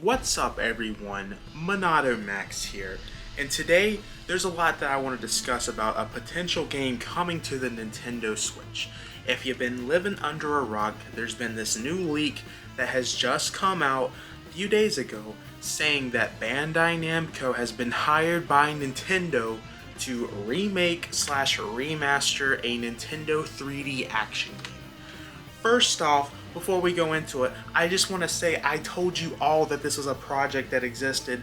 What's up everyone, Monado Max here, and today there's a lot that I want to discuss about a potential game coming to the Nintendo Switch. If you've been living under a rock, there's been this new leak that has just come out a few days ago saying that Bandai Namco has been hired by Nintendo to remake/remaster a Nintendo 3D action game. First off, before we go into it, I just want to say I told you all that this was a project that existed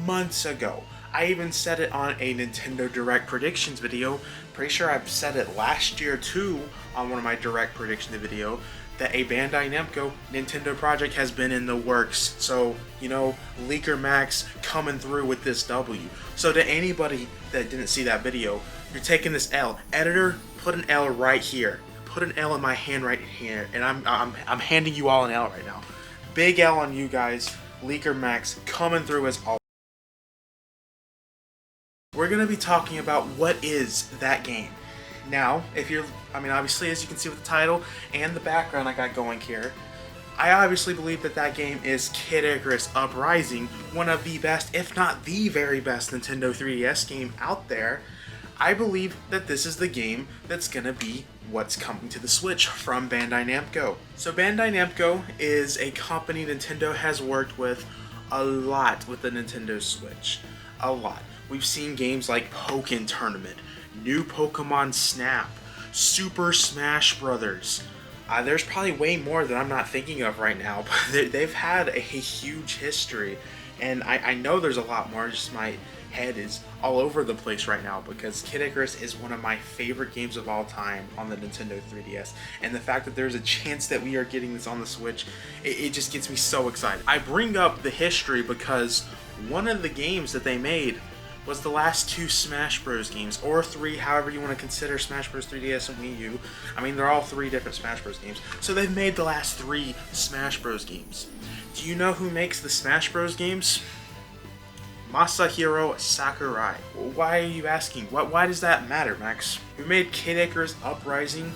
months ago. I even said it on a Nintendo Direct predictions video. Pretty sure I've said it last year too on one of my Direct predictions video that a Bandai Namco Nintendo project has been in the works. So, you know, Leaker Max coming through with this W. So to anybody that didn't see that video, you're taking this L. Editor, put an L right here. Put an L in my hand right here, and I'm handing you all an L right now. Big L on you guys. Leaker Max coming through as always. We're gonna be talking about what is that game. Now, obviously, as you can see with the title and the background I got going here, I obviously believe that that game is Kid Icarus Uprising, one of the best, if not the very best, Nintendo 3DS game out there. I believe that this is the game that's gonna be what's coming to the Switch from Bandai Namco. So Bandai Namco is a company Nintendo has worked with a lot with the Nintendo Switch. A lot. We've seen games like Pokken Tournament, New Pokemon Snap, Super Smash Brothers. There's probably way more that I'm not thinking of right now, but they've had a huge history. And I know there's a lot more, just my head is all over the place right now because Kid Icarus is one of my favorite games of all time on the Nintendo 3DS, and the fact that there's a chance that we are getting this on the Switch, it just gets me so excited. I bring up the history because one of the games that they made was the last two Smash Bros games, or three, however you want to consider Smash Bros 3DS and Wii U. I mean, they're all three different Smash Bros games. So they've made the last three Smash Bros games. Do you know who makes the Smash Bros games? Masahiro Sakurai. Why are you asking? Why does that matter, Max? Who made Kid Icarus Uprising?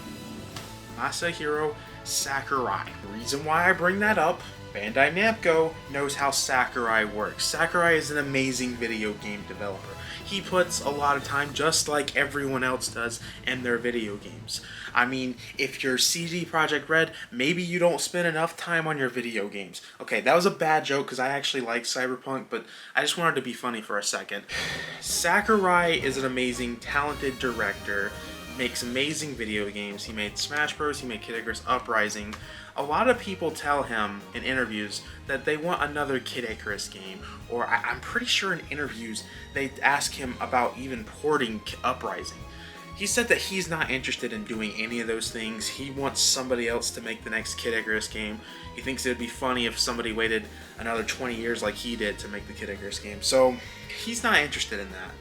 Masahiro Sakurai. The reason why I bring that up, Bandai Namco knows how Sakurai works. Sakurai is an amazing video game developer. He puts a lot of time, just like everyone else does, in their video games. I mean, if you're CD Projekt Red, maybe you don't spend enough time on your video games. Okay, that was a bad joke because I actually like Cyberpunk, but I just wanted to be funny for a second. Sakurai is an amazing, talented director, makes amazing video games. He made Smash Bros, he made Kid Icarus Uprising. A lot of people tell him in interviews that they want another Kid Icarus game, or I'm pretty sure in interviews they ask him about even porting Uprising. He said that he's not interested in doing any of those things. He wants somebody else to make the next Kid Icarus game. He thinks it would be funny if somebody waited another 20 years like he did to make the Kid Icarus game. So he's not interested in that.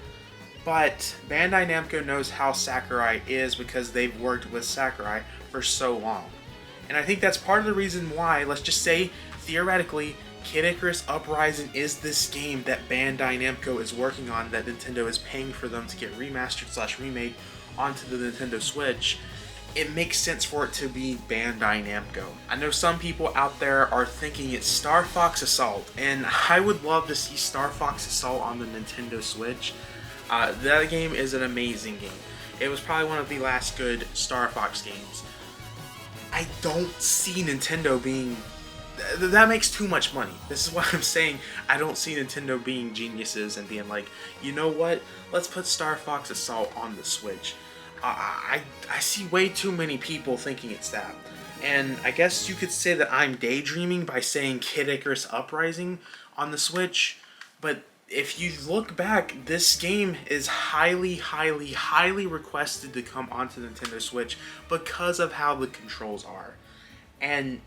But Bandai Namco knows how Sakurai is because they've worked with Sakurai for so long. And I think that's part of the reason why, let's just say, theoretically, Kid Icarus Uprising is this game that Bandai Namco is working on, that Nintendo is paying for them to get remastered/remade onto the Nintendo Switch. It makes sense for it to be Bandai Namco. I know some people out there are thinking it's Star Fox Assault, and I would love to see Star Fox Assault on the Nintendo Switch. That game is an amazing game. It was probably one of the last good Star Fox games. I don't see Nintendo being... That makes too much money. This is what I'm saying. I don't see Nintendo being geniuses and being like, you know what? Let's put Star Fox Assault on the Switch. I see way too many people thinking it's that. And I guess you could say that I'm daydreaming by saying Kid Icarus Uprising on the Switch. But if you look back, this game is highly requested to come onto the Nintendo Switch because of how the controls are. And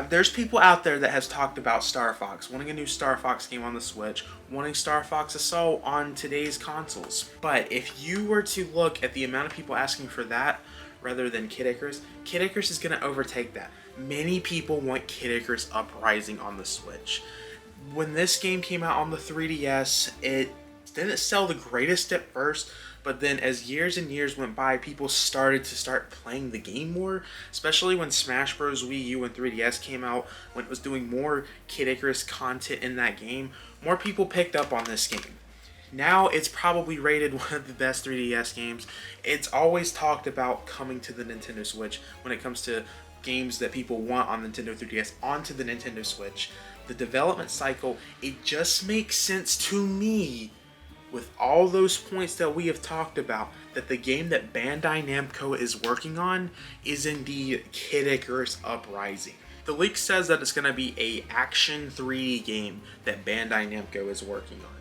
there's people out there that has talked about Star Fox, wanting a new Star Fox game on the Switch, wanting Star Fox Assault on today's consoles. But if you were to look at the amount of people asking for that rather than Kid Icarus is going to overtake that. Many people want Kid Icarus Uprising on the Switch. When this game came out on the 3DS, it didn't sell the greatest at first, But then as years and years went by, people started playing the game more, especially when Smash Bros. Wii U and 3DS came out, when it was doing more Kid Icarus content in that game. More people picked up on this game. Now it's probably rated one of the best 3DS games. It's always talked about coming to the Nintendo Switch when it comes to games that people want on Nintendo 3DS onto the Nintendo Switch. The development cycle, it just makes sense to me, with all those points that we have talked about, that the game that Bandai Namco is working on is indeed Kid Icarus Uprising. The leak says that it's going to be a action 3D game that Bandai Namco is working on.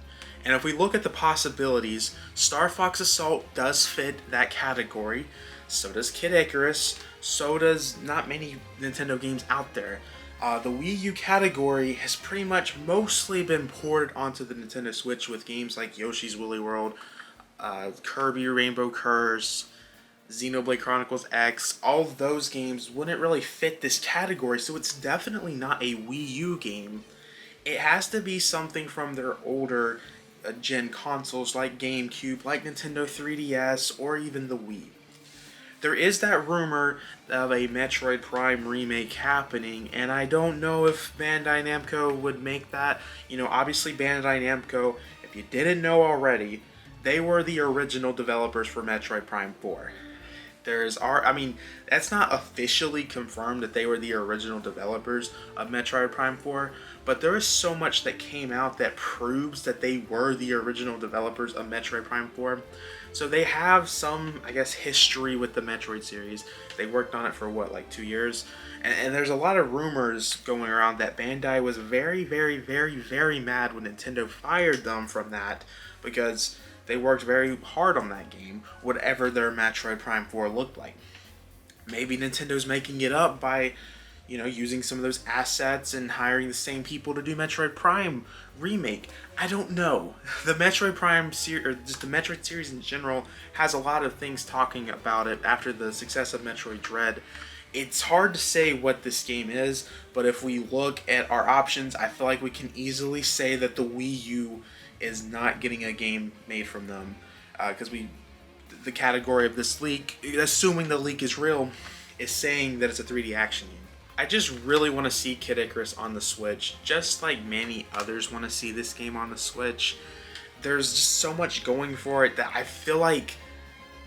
And if we look at the possibilities, Star Fox Assault does fit that category. So does Kid Icarus. So does not many Nintendo games out there. The Wii U category has pretty much mostly been ported onto the Nintendo Switch with games like Yoshi's Woolly World, Kirby Rainbow Curse, Xenoblade Chronicles X. All of those games wouldn't really fit this category, so it's definitely not a Wii U game. It has to be something from their older gen consoles like GameCube, like Nintendo 3DS, or even the Wii. There is that rumor of a Metroid Prime remake happening, and I don't know if Bandai Namco would make that. You know, obviously Bandai Namco, if you didn't know already, they were the original developers for Metroid Prime 4. That's not officially confirmed that they were the original developers of Metroid Prime 4, but there is so much that came out that proves that they were the original developers of Metroid Prime 4. So they have some, I guess, history with the Metroid series. They worked on it for, 2 years? And there's a lot of rumors going around that Bandai was very, very, very, very mad when Nintendo fired them from that, because they worked very hard on that game, whatever their Metroid Prime 4 looked like. Maybe Nintendo's making it up by, using some of those assets and hiring the same people to do Metroid Prime remake. I don't know. The Metroid Prime series, or just the Metroid series in general, has a lot of things talking about it after the success of Metroid Dread. It's hard to say what this game is, but if we look at our options, I feel like we can easily say that the Wii U is not getting a game made from them, because the category of this leak, assuming the leak is real, is saying that it's a 3D action game. I just really want to see Kid Icarus on the Switch, just like many others want to see this game on the Switch. There's just so much going for it that I feel like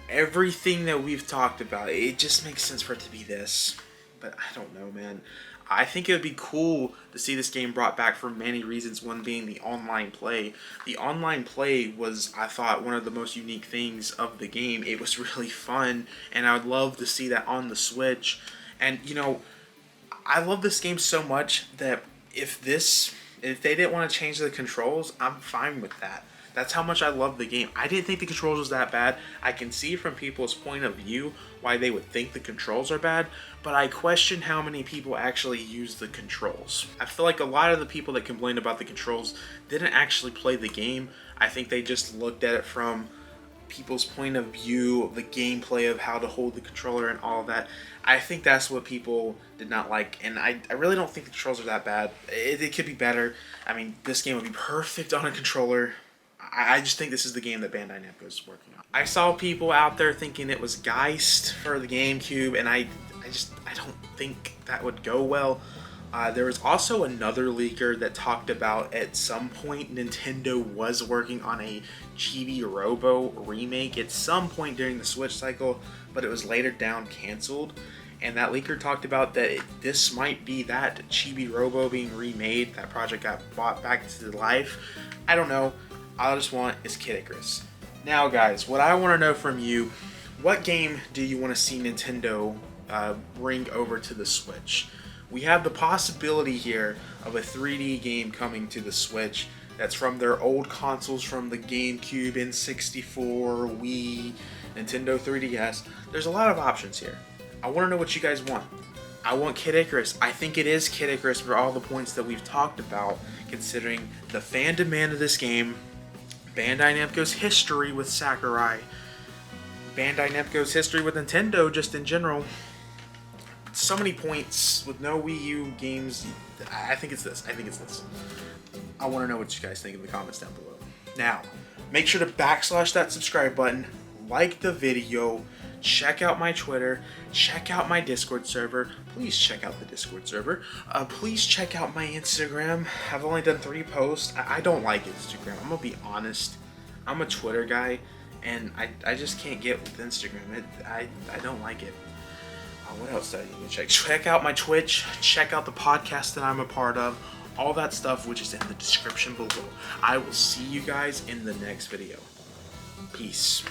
everything that we've talked about, it just makes sense for it to be this. But I don't know, man. I think it would be cool to see this game brought back for many reasons, one being the online play. The online play was, I thought, one of the most unique things of the game. It was really fun, and I would love to see that on the Switch. And, I love this game so much that if they didn't want to change the controls, I'm fine with that. That's how much I love the game. I didn't think the controls was that bad. I can see from people's point of view why they would think the controls are bad, but I question how many people actually use the controls. I feel like a lot of the people that complained about the controls didn't actually play the game. I think they just looked at it from people's point of view, the gameplay of how to hold the controller and all of that. I think that's what people did not like, and I really don't think the controls are that bad. It could be better. I mean, this game would be perfect on a controller. I just think this is the game that Bandai Namco is working on. I saw people out there thinking it was Geist for the GameCube, and I don't think that would go well. There was also another leaker that talked about at some point Nintendo was working on a Chibi Robo remake at some point during the Switch cycle, but it was later down canceled. And that leaker talked about that this might be that Chibi Robo being remade. That project got brought back to life. I don't know. All I just want is Kid Icarus. Now, guys, what I want to know from you, what game do you want to see Nintendo bring over to the Switch? We have the possibility here of a 3D game coming to the Switch that's from their old consoles, from the GameCube, N64, Wii, Nintendo 3DS. There's a lot of options here. I want to know what you guys want. I want Kid Icarus. I think it is Kid Icarus for all the points that we've talked about, considering the fan demand of this game, Bandai Namco's history with Sakurai, Bandai Namco's history with Nintendo just in general. So many points with no Wii U games. I think it's this. I want to know what you guys think in the comments down below. Now, make sure to backslash that subscribe button, like the video, check out my Twitter, check out my Discord server. Please check out the Discord server. Please check out my Instagram. I've only done 3 posts. I don't like Instagram. I'm gonna be honest. I'm a Twitter guy, and I just can't get with Instagram. I don't like it. What else do I need to check? Check out my Twitch. Check out the podcast that I'm a part of. All that stuff, which is in the description below. I will see you guys in the next video. Peace.